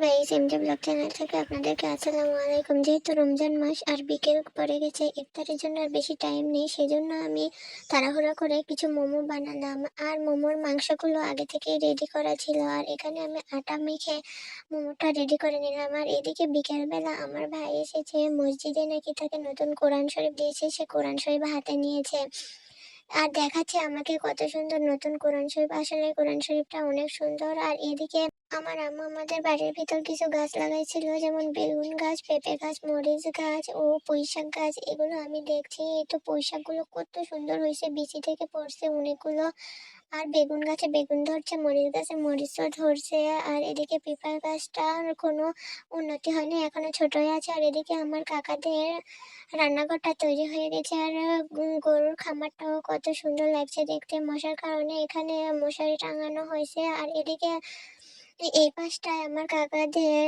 Guys, এমজে blog channel থেকে আপনাদেরকে আসসালামু আলাইকুম। যেহেতু রমজান মাস আর বিকেল পড়ে গেছে, ইফতারের জন্য আর বেশি টাইম নেই, সেজন্য আমি তাড়াহুড়া করে কিছু মোমো বানালাম। আর মোমোর মাংসগুলো আগে থেকে রেডি করা ছিল, আর এখানে আমি আটা মেখে মোমোটা রেডি করে নিলাম। আর এদিকে বিকেলবেলা আমার ভাই এসেছে, মসজিদে নাকি তাকে নতুন কোরআন শরীফ দিয়েছে, সে কোরআন শরীফ হাতে নিয়েছে আর দেখাচ্ছে আমাকে কত সুন্দর নতুন কোরআন শরীফ। আসলে কোরআন শরীফটা অনেক সুন্দর। আর এদিকে আমার আম্মু আমাদের বাড়ির ভিতর কিছু গাছ লাগাইছিল, যেমন বেগুন গাছ, পেঁপে গাছ, মরিচ গাছ ও পুঁইশাক গাছ। এগুলো আমি দেখছি, এই তো পুঁইশাকগুলো কত সুন্দর হয়েছে, বিচি থেকে পড়ছে অনেকগুলো। আর বেগুন গাছে বেগুন ধরছে, মরিচ গাছে মরিচও ধরছে। আর এদিকে পেঁপে গাছটার কোনো উন্নতি হয়নি, এখনো ছোটই আছে। আর এদিকে আমার কাকাদের রান্নাঘরটা তৈরি হয়ে গেছে। আর গরুর খামারটাও কত সুন্দর লাগছে দেখতে, মশার কারণে এখানে মশারি টাঙানো হয়েছে। আর এদিকে এই পাশটায় আমার কাকাদের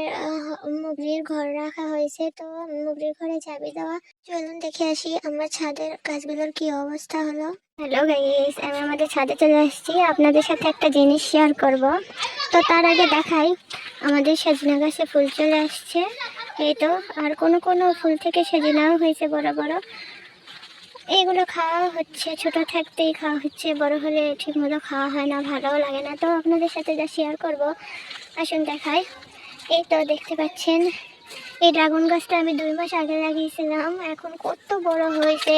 মুগরির ঘর রাখা হয়েছে, তো মুগরির ঘরে চাবি দেওয়া। চলুন দেখে আসি আমার ছাদের গাছগুলোর কি অবস্থা হলো। হ্যালো গাইস, আমি আমাদের ছাদে চলে আসছি, আপনাদের সাথে একটা জিনিস শেয়ার করব। তো তার আগে দেখাই, আমাদের সজনা গাছে ফুল চলে আসছে, এই তো। আর কোনো কোনো ফুল থেকে সজনাও হয়েছে বড় বড়। এইগুলো খাওয়া হচ্ছে, ছোট থাকতেই খাওয়া হচ্ছে, বড় হলে ঠিক মতো খাওয়া হয় না, ভালোও লাগে না। তো আপনাদের সাথে যা শেয়ার করব, আসুন দেখাই। এই তো দেখতে পাচ্ছেন, এই ড্রাগন গাছটা আমি 2 মাস আগে লাগিয়েছিলাম, এখন কত বড় হয়েছে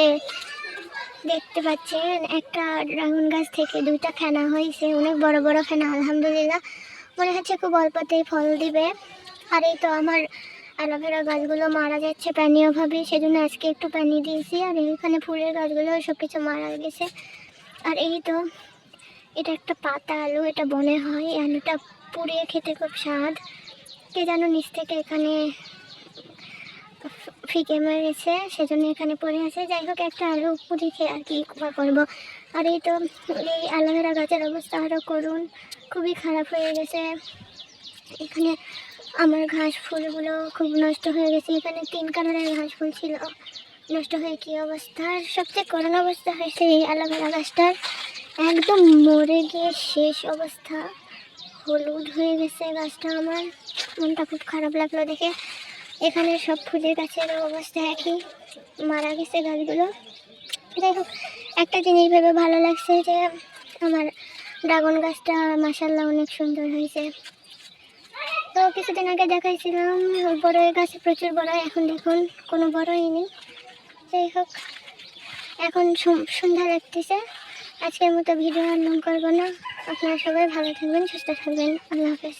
দেখতে পাচ্ছেন। একটা ড্রাগন গাছ থেকে 2টা ফেনা হয়েছে, অনেক বড় বড় ফেনা, আলহামদুলিল্লাহ। মনে হচ্ছে খুব অল্পতেই ফল দিবে। আর এই তো আমার অ্যালোভেরা গাছগুলো মারা যাচ্ছে পানি অভাবে, সেজন্য আজকে একটু পানি দিয়েছি। আর এখানে ফুলের গাছগুলো সব কিছু মারা গেছে। আর এই তো এটা একটা পাতা আলু, এটা বনে হয়, এই আলুটা পুড়িয়ে খেতে খুব স্বাদ। কে যেন নিচ থেকে এখানে ফিকে মেরেছে, সেজন্য এখানে পড়ে আছে। যাই হোক, একটা আলু পুড়ি খেয়ে আর কি করবো। আর এই তো এই অ্যালোভেরা গাছের অবস্থা আরও করুন, খুবই খারাপ হয়ে গেছে। এখানে আমার ঘাস ফুলগুলো খুব নষ্ট হয়ে গেছে, এখানে 3 কালারের ঘাস ফুল ছিল, নষ্ট হয়ে কী অবস্থা। আর সবচেয়ে করুণ অবস্থা হয়েছে এই অ্যালোভেরা গাছটার, একদম মরে গিয়ে শেষ অবস্থা, হলুদ হয়ে গেছে গাছটা। আমার মনটা খুব খারাপ লাগলো দেখে। এখানে সব ফুলের গাছের অবস্থা একই, মারা গেছে গাছগুলো। যাই হোক, একটা জিনিস ভেবে ভালো লাগছে যে আমার ড্রাগন গাছটা মাশাআল্লাহ অনেক সুন্দর হয়েছে। তো কিছুদিন আগে দেখাইছিলাম বড় গাছে প্রচুর বড়, এখন দেখুন কোনো বড়ই নেই। যাই হোক, এখন সন্ধ্যা লাগতেছে, আজকের মতো ভিডিও আর লং করবো না। আপনারা সবাই ভালো থাকবেন, সুস্থ থাকবেন, আল্লাহ হাফেজ।